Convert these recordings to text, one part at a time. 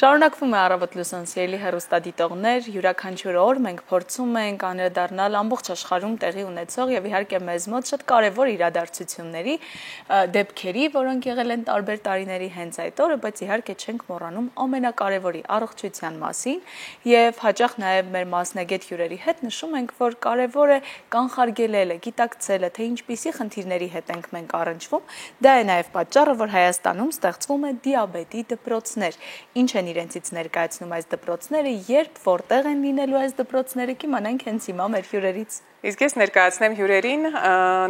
Շարունակվում է առավոտ լուսանցիելի հեռուստադիտողներ, յուրաքանչյուր օր մենք փորձում ենք անդրադառնալ ամբողջ աշխարհում տեղի ունեցող եւ իհարկե մեզ մոտ շատ կարեւոր իրադարձությունների, դեպքերի, որոնք եղել են տարբեր տարիների հենց այդ օրը, բայց իհարկե չենք մոռանում ամենակարևորի առողջության մասին եւ հաճախ նաեւ մեր մասնագետ հյուրերի հետ նշում ենք, որ կարեւոր է կանխարգելելը, գիտակցելը, թե ինչպիսի խնդիրների հետ ենք մենք առնչվում, դա է նաեւ պատճառը, որ Հայաստանում ստեղծվում է դիաբետի դպրոցներ, ինչ են իրենցից ներկայացնում այս դպրոցները, երբ որտեղ են լինելու այս դպրոցները, կիմանանք հենց հիմա մեր հյուրերից։ Իսկ ես ներկայացնեմ հյուրերին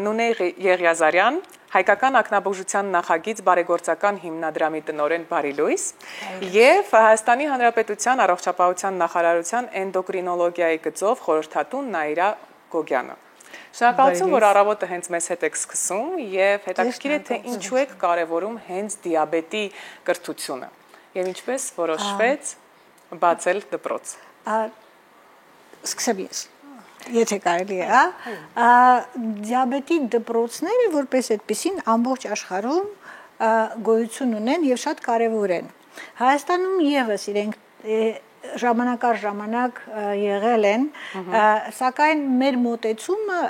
Նունե Եղիազարյան, Հայկական ակնաբուժության նախագիծ բարեգործական հիմնադրամի տնօրեն Բարի լույս եւ Հայաստանի Հանրապետության առողջապահության նախարարության էնդոկրինոլոգիայի գծով խորհրդատու Նաիրա Գոգյանը։ Շնորհակալություն, որ առավոտը հենց մեզ հետ եք սկսում եւ հետաքրքիր է թե ինչու եք կարեւորում հենց դիաբետի կրթությունը եւ ինչպես որոշվեց բացել դպրոց։ Սկսեմ ես։ Եթե կարելի է, դիաբետի դպրոցները որպես այդպեսին ամբողջ աշխարհում գոյություն ունեն եւ շատ կարեւոր են։ Հայաստանում եւս իրենք ժամանակ առ ժամանակ եղել են, սակայն մեր մոտեցումը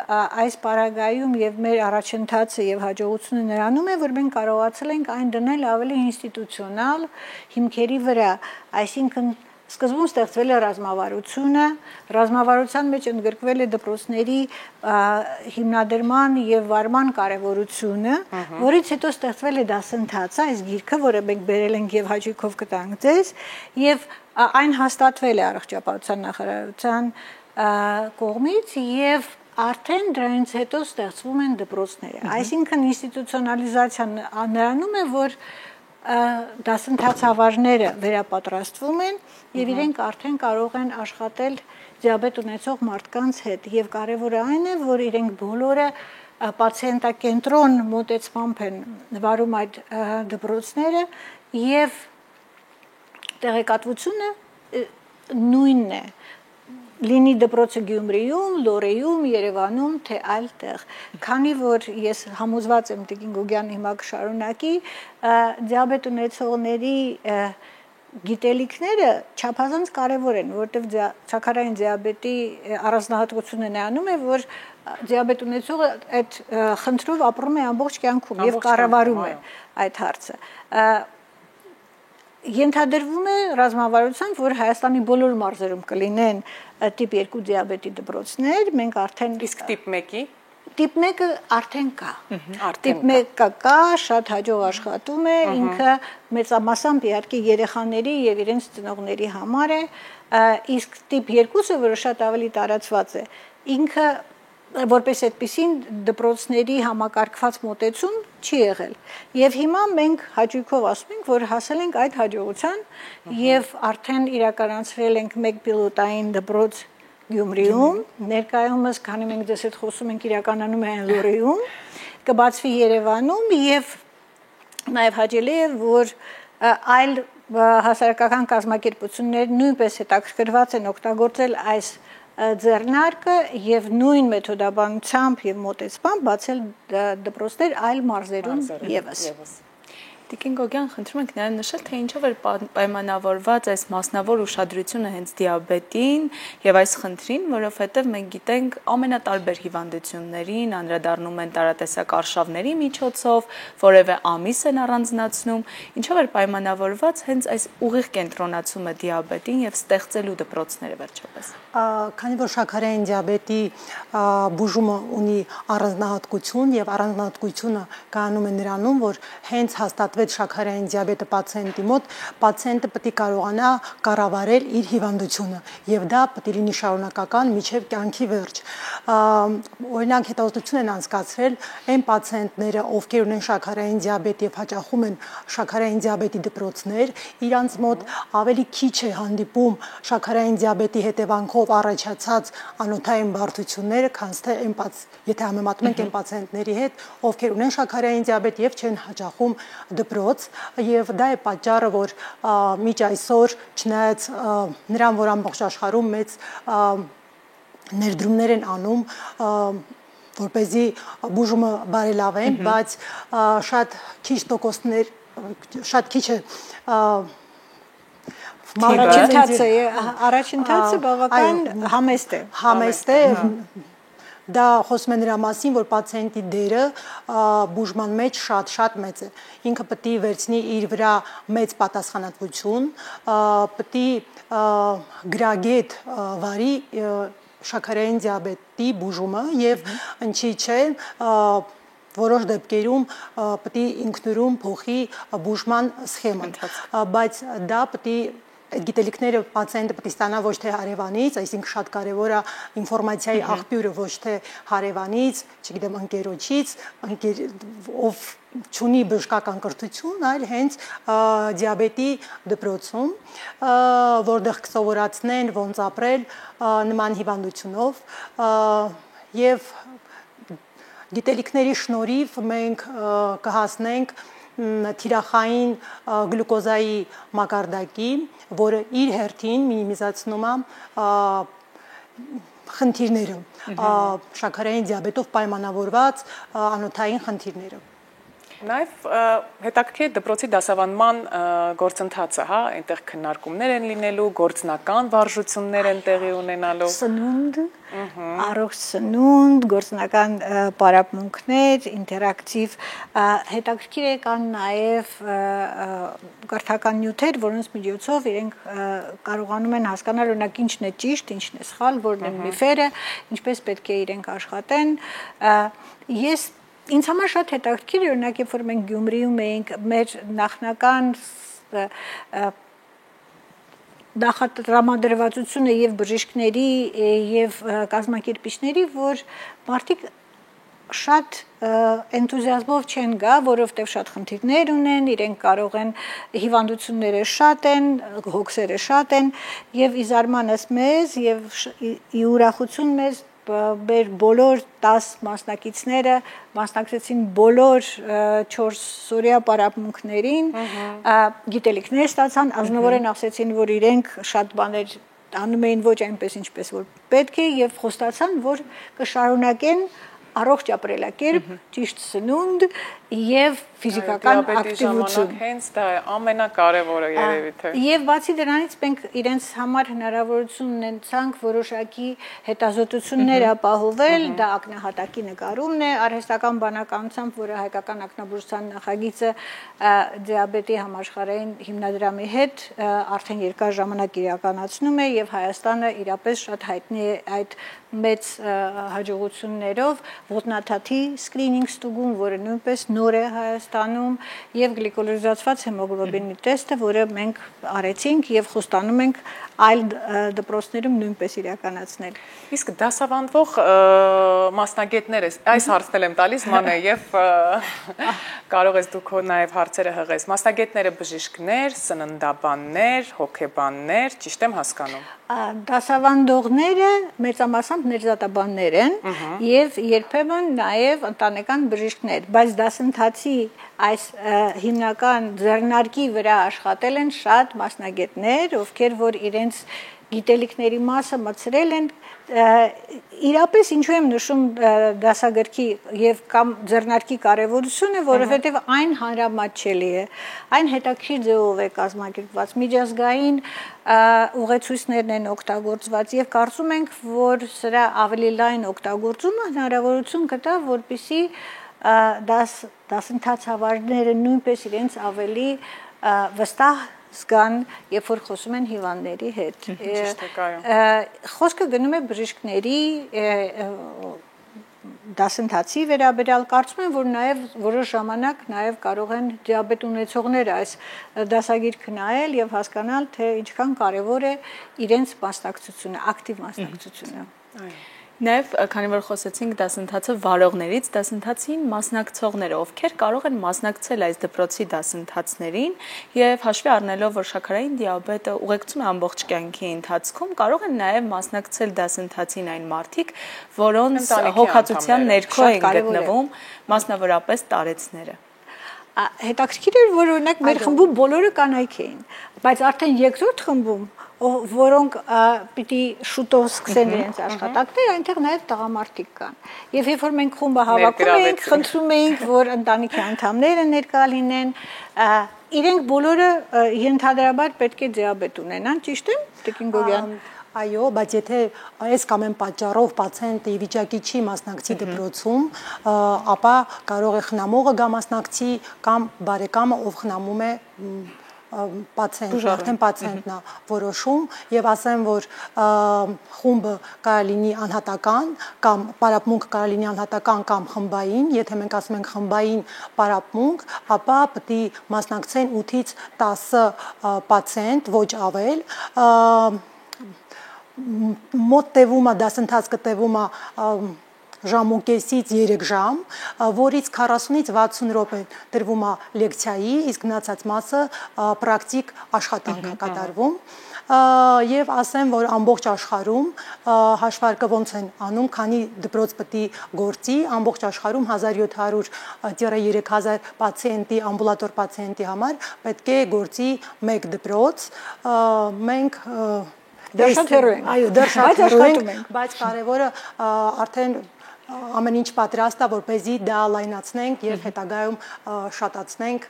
այս պարագայում եւ մեր առաջընթացը եւ հաջողությունը նրանում է, որ մենք կարողացել ենք այն դնել ավելի ինստիտուցիոնալ հիմքերի վրա, այսինքն սկզբում ստեղծվել է ռազմավարությունը, ռազմավարության մեջ ընդգրկվել է դպրոցների հիմնադրման եւ վարման կարեւորությունը, որից հետո ստեղծվել է դասընթացը, այս գիրքը, որը մենք բերել ենք եւ հաջողով կտանք ձեզ, եւ այն հաստատվել է առողջապահության նախարարության կողմից եւ արդեն դրանից հետո ստեղծվում են դպրոցները։ Այսինքն ինստիտուցիոնալիզացիան նրանում է, որ դասընթացավարները վերապատրաստվում են եւ իրենք արդեն կարող են աշխատել դիաբետ ունեցող մարդկանց հետ եւ կարեւորը այն է, որ իրենք բոլորը պացիենտակենտրոն մոտեցմամբ են վարում այդ դպրոցները եւ տեղեկատվությունը նույնն է, լինի դպրոցը Գյումրիում, Լոռիում, Երևանում, թե այլտեղ, քանի որ ես համոզված եմ Տիկին Գոգյանը հիմա կշարունակի, դիաբետ ունեցողների գիտելիքները չափազանց կարևոր են, որովհետև շաքարային դիաբետի առանձնահատկությունը նրանում է, որ դիաբետ ունեցողը այդ խնդրով ապրում է ամբողջ կյանքում եւ կառավարում է այդ հարցը։ Ենթադրվում է ռազմավարությամբ, որ Հայաստանի բոլոր մարզերում կլինեն տիպ 2 դիաբետի դպրոցներ, մենք արդեն իսկ տիպ 1-ի տիպ 1-ը արդեն կա։ Տիպ 1-ը կա, շատ հաջող աշխատում է, ինքը մեծամասամբ իհարկե երեխաների եւ իրենց ծնողների համար է, իսկ տիպ 2-ը, որը շատ ավելի տարածված է, ինքը որպես այդպեսին դպրոցների համակարգված մոտեցում չի եղել։ Եվ հիմա մենք հաջողով ասում ենք, որ հասել ենք այդ հաջողության եւ արդեն իրականացրել ենք մեկ պիլոտային դպրոց Գյումրիում, ներկայումս քանի մենք դες հետ խոսում ենք իրականանում է Լոռիում, կբացվի Երևանում եւ նաեւ հաջելի է, որ այլ հասարակական կազմակերպություններ նույնպես հետաքրքրված են օգտագործել այս ձեռնարկը եւ նույն մեթոդաբանությամբ եւ մոտեցմամբ բացել դպրոցներ այլ մարզերում եւս։ Տիկին Գոգյան, խնդրում ենք նաև նշել, թե ինչով էր պայմանավորված այս մասնավոր ուշադրությունը հենց դիաբետին եւ այս խնդրին, որովհետեւ մենք գիտենք ամենատարբեր հիվանդություններին անդրադառնում են տարատեսակ արշավների միջոցով, որևէ ամիս են առանձնացնում, ինչով էր պայմանավորված հենց այս ուղիղ կենտրոնացումը դիաբետին եւ ստեղծելու դպրոցները վերջապես։ Քանի որ շաքարային դիաբետի բուժումը ունի առանձնահատկություն եւ առանձնահատկությունը կայանում է նրանում, որ հենց հաստատվեց շաքարային դիաբետը պացիենտի մոտ, պացիենտը պետք է կարողանա կառավարել իր հիվանդությունը եւ դա պետք է լինի շարունակական մինչեւ կյանքի վերջ։ Օրինակ հետազոտություն են անցկացրել այն պացիենտները, ովքեր ունեն շաքարային դիաբետ եւ հաճախում են շաքարային դիաբետի դպրոցներ, իրանց մոտ ավելի քիչ է հանդիպում շաքարային դիաբետի հետևանքով առաջացած անոթային բարդությունները, քան թե եթե համեմատում ենք այն պացիենտների հետ, ովքեր ունեն շաքարային դիաբետ եւ չեն հաճախում դպրոց, եւ դա է պատճառը, որ միջ այսօր չնայած նրան, որ ամբողջ աշխարհում մեծ ներդրումներ են անում, որպեսզի բուժումը բարելավեն, բայց շատ քիչ տոկոսներ, շատ քիչ է Առաջընթացը բավական համեստ է։ Համեստ է։ Դա խոսում է նրա մասին, որ պացիենտի դերը բուժման մեջ շատ մեծ է։ Ինքը պետք է վերցնի իր վրա մեծ պատասխանատվություն, պետք է գրագետ վարի շաքարային դիաբետի բուժումը եւ ինչի՞ չէ որոշ դեպքերում պետք է ինքնուրույն փոխի բուժման սխեման, բայց դա պետք է այդ գիտելիքները պացիենտը պետք է ստանա ոչ թե հարևանից, այսինքն շատ կարևոր է ինֆորմացիայի աղբյուրը ոչ թե հարևանից, չգիտեմ, ընկերոջից, ով չունի բժշկական կրթություն, այլ հենց դիաբետի դպրոցում, որտեղ կսովորացնեն ոնց ապրել նման հիվանդությունով եւ գիտելիքների շնորհիվ մենք կհասնենք թիրախային գլյուկոզայի մակարդակի, որը իր հերթին մինիմիզացնում է խնդիրները, շաքարային դիաբետով պայմանավորված անոթային խնդիրները։ Նաև հետաքրքիր է դպրոցի դասավանդման գործընթացը, հա, այնտեղ քննարկումներ են լինելու, գործնական վարժություններ են տեղի ունենալու։ Սնունդ, առողջ սնունդ, գործնական պարապմունքներ, ինտերակտիվ, հետաքրքիր է կան նաև կրթական նյութեր, որոնց միջոցով իրենք կարողանում են հասկանալ օրինակ ինչն է ճիշտ, ինչն է սխալ, որն են միֆերը, ինչպես պետք է իրենք աշխատեն։ Ինձ համար շատ հետաքրքիր է, օրինակ, երբ որ մենք Գյումրիում էինք, մեր նախնական նախատրամադրվածությունը եւ բժիշկների եւ կազմակերպիչների, որ մարդիկ շատ էնտուզիազմով չեն գա, որովհետեւ շատ խնդիրներ ունեն, իրենք կարող են հիվանդությունները շատ են, հոգսերը շատ են եւ ի զարմանս մեզ եւ ի ուրախություն մեզ մեր բոլոր 10 մասնակիցները մասնակցեցին բոլոր 4 սորիա պարապմունքներին, գիտելիքներ ստացան, ազնվորեն ասեցին, որ իրենք շատ բաներ անում էին ոչ այնպես ինչպես որ պետք է եւ խոստացան, որ կշարունակեն առողջ ապրելակերպ, ճիշտ սնունդ եւ ֆիզիկական ակտիվություն։ Հենց դա է ամենակարևորը երևի թե։ Եվ բացի դրանից մենք իրենց համար հնարավորություն ունեցանք որոշակի հետազոտություններ ապահովել, դա ակնահատակի նկարումն է, արհեստական բանականությամբ, որը հայկական ակնաբուժության նախագիծը դիաբետի համաշխարհային հիմնադրամի հետ արդեն երկար ժամանակ իրականացնում է եւ Հայաստանը իրապես շատ հայտնի է այդ մեծ հաջողություններով ոտնաթաթի սկրինինգ ստուգում, որը նույնպես նոր է Հայաստանում եւ գլիկոլիզացված հեմոգլոբինի տեստը, որը մենք արեցինք եւ խոստանում ենք այլ դպրոցներում նույնպես իրականացնել։ Իսկ դասավանդվող մասնագետները, այս հարցնել եմ տալիս Մանե եւ կարող ես դուք նաեւ հարցերը հղես։ Մասնագետները բժիշկներ, սննդաբաններ, հոգեբաններ, ճիշտ եմ հասկանում։ Դասավանդողները մեծամասամբ ներզատաբաններ են եւ երբեմն նաեւ ընտանեկան բժիշկներ, բայց դասընթացի այս հիմնական ձեռնարկի վրա աշխատել են շատ մասնագետներ, ովքեր որ իրենց գիտելիքների մասը մցրել են իրապես ինչու եմ նշում դասագրքի եւ կամ ձեռնարկի կարեւորությունը, որովհետեւ այն հանրամատչելի է, այն հետաքրքիր ձևով է կազմակերպված, միջազգային ուղեցույցներն են օգտագործված եւ կարծում ենք, որ սրա ավելի լայն օգտագործումը հնարավորություն կտա, որպեսզի դասընթացավարները նույնպես իրենց ավելի վստահ զգան, երբ որ խոսում են հիվանդների հետ։ Խոսքը գնում է բժիշկների դասընթացի վերաբերյալ, կարծում եմ, որ նաև որոշ ժամանակ նաև կարող են դիաբետ ունեցողները այս դասագիրքը նայել եւ հասկանալ, թե ինչքան կարեւոր է իրենց մասնակցությունը, ակտիվ մասնակցությունը։ Նաև քանի որ խոսեցինք դասընթացը վարողներից, դասընթացին մասնակցողները, ովքեր կարող են մասնակցել այս դպրոցի դասընթացներին եւ հաշվի առնելով, որ շաքարային դիաբետը ուղեկցում է ամբողջ կյանքի ընթացքում, կարող են նաև մասնակցել դասընթացին այն մարդիկ, որոնց հոգացության ներքո են գտնվում, մասնավորապես տարեցները։ Հետաքրքիր էր, որ օրինակ մեր խմբում բոլորը կանայք էին, բայց արդեն երկրորդ խմբում որոնք պիտի շուտով սկսեն իրենց աշխատանքները, այնտեղ նաև տղամարդիկ կան։ Եվ երբ որ մենք խումբը հավաքում էինք, խնդրում էինք, որ ընտանիքի անդամները ներկա լինեն, իրենք բոլորը ենթադրաբար պետք է դիաբետ ունենան, ճիշտ է, Տիկին Գոգյան։ Այո, բայց եթե այս կամ այն պատճառով պացիենտը ի վիճակի չի մասնակցի դպրոցում, ապա կարող է խնամողը գա մասնակցի կամ բարեկամը, ով խնամում է պացիենտն, արդեն պացիենտն է որոշում եւ ասեմ, որ խումբը կարող լինի անհատական կամ պարապմունք կարող լինի անհատական կամ խմբային, եթե մենք ասում ենք խմբային պարապմունք, ապա պետք է մասնակցեն 8-ից 10 պացիենտ, ոչ ավել, մոտ տևումը դասընթացը տևումը ժամուկեսից 3 ժամ, որից 40-ից 60 րոպե տրվում է լեկցիայի, իսկ մնացած մասը պրակտիկ աշխատանք է կատարվում։ Եվ ասեմ, որ ամբողջ աշխարհում հաշվարկը ոնց են անում, քանի դպրոց պետք է գործի, ամբողջ աշխարհում 1700-3000 պացիենտի, ամբուլատոր պացիենտի համար պետք է գործի 1 դպրոց։ Մենք դեռ շատ հեռու ենք։ Այո, դեռ շատ հեռու ենք, բայց կարևորը արդեն ամեն ինչ պատրաստ է, որպեսզի դա լայնացնենք եւ հետագայում շատացնենք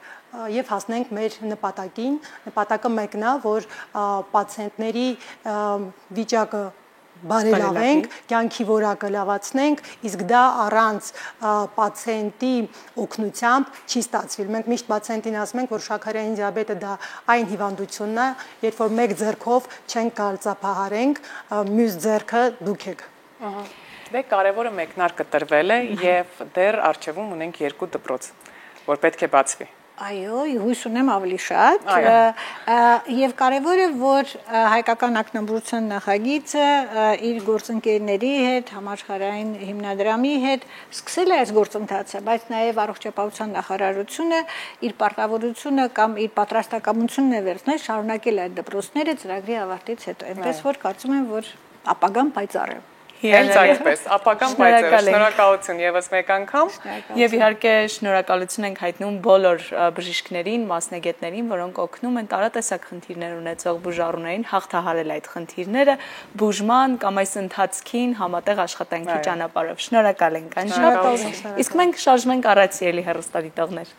եւ հասնենք մեր նպատակին։ Նպատակը մեկն է, որ պացիենտների վիճակը բարելավենք, կյանքի որակը լավացնենք, իսկ դա առանց պացիենտի օգնությամբ չի ստացվի։ Մենք միշտ պացիենտին ասում ենք, որ շաքարային դիաբետը դա այն հիվանդությունն է, երբ որ մեկ ձեռքով չենք կարծափահարենք, մյուս ձեռքը դուք եք։ Դե կարևորը մեկնարկը տրվել է եւ դեռ արժևում ունենք 2 դպրոց, որ պետք է բացվի։ Այո, հույս ունեմ ավելի շատ, եւ կարևորը, որ հայկական ակնաբուժության նախագիծը իր գործընկերների հետ, համաշխարհային հիմնադրամի հետ սկսել է այս գործընթացը, բայց նաեւ առողջապահության նախարարությունը իր պարտավորությունը կամ իր պատրաստակամությունն է վերցնել շարունակել այդ դպրոցները ծրագրի ավարտից հետո, այնպես որ կարծում եմ, որ ապագան պայծառ է։ Հենց այսպես, ապագան պայծառ, շնորհակալություն եւս մեկ անգամ։ Եվ իհարկե շնորհակալություն ենք հայտնում բոլոր բժիշկներին, մասնագետներին, որոնք օգնում են տարատեսակ խնդիրներ ունեցող բուժառուներին հաղթահարել այդ խնդիրները բուժման կամ այս ընթացքին համատեղ աշխատանքի ճանապարհով։ Շնորհակալ ենք անշուշտ։ Իսկ մենք շարժվում ենք առաջ ելի հեռուստադիտողներ։